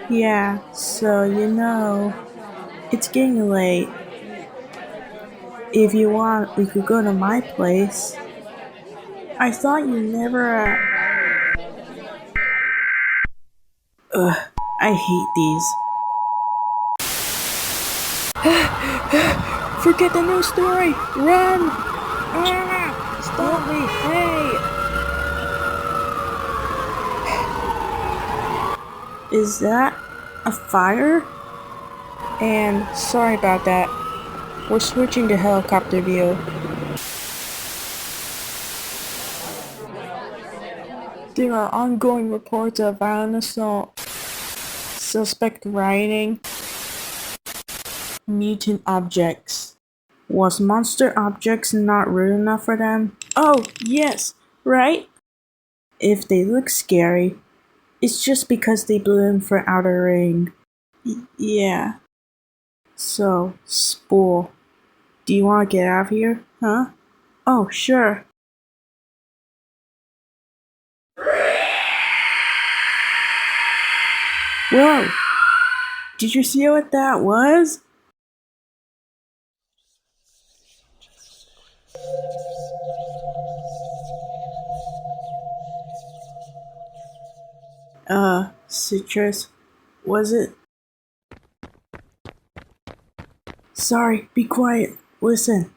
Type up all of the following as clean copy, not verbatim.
Yeah, so it's getting late. If you want, we could go to my place. I thought you never. Ugh, I hate these. Forget the news story! Run! Ah! Stop me! Hey! Is that a fire? And sorry about that. We're switching to helicopter view. There are ongoing reports of violent assault, suspect rioting, mutant objects. Was monster objects not rude enough for them? Oh, yes, right? If they look scary, it's just because they bloom for outer ring. Yeah. So, Spool, do you want to get out of here? Huh? Oh, sure. Whoa! Did you see what that was? Citrus, was it? Sorry, be quiet. Listen.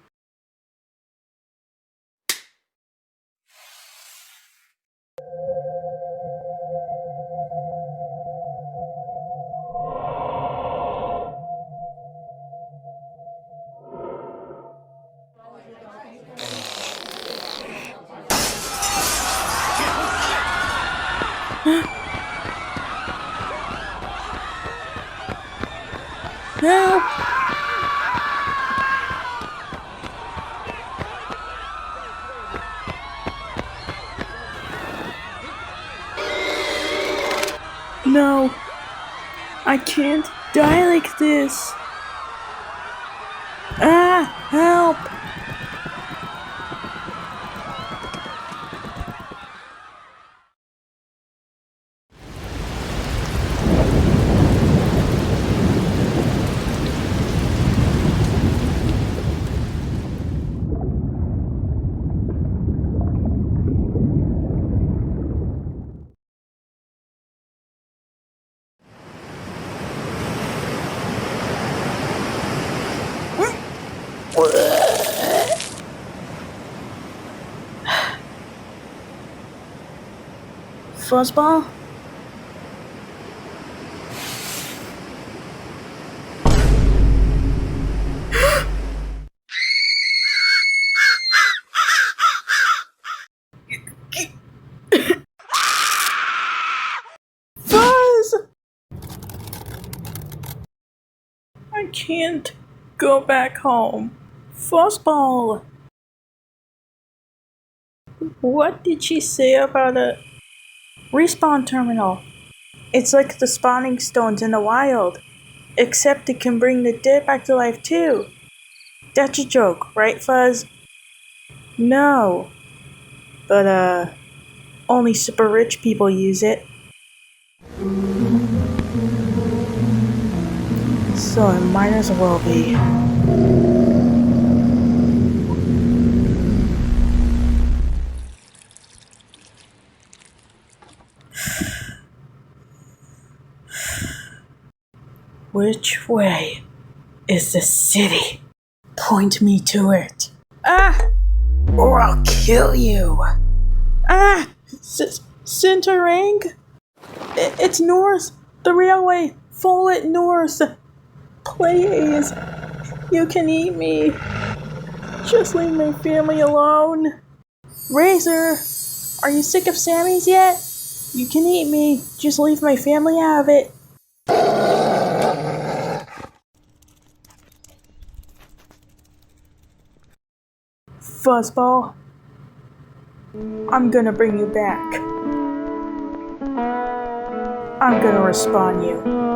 Help! No, I can't die like this. Ah, help! Fuzzball? Fuzz! I can't go back home. Fuzzball! What did she say about a respawn terminal? It's like the spawning stones in the wild, except it can bring the dead back to life too. That's a joke, right, Fuzz? No. But, only super rich people use it. So it might as well be. Which way is the city? Point me to it. Ah! Or I'll kill you. Ah! Centering? It's north. The railway. Follow it north. Please. You can eat me. Just leave my family alone. Razor, are you sick of Sammy's yet? You can eat me. Just leave my family out of it. Fuzzball, I'm gonna bring you back. I'm gonna respawn you.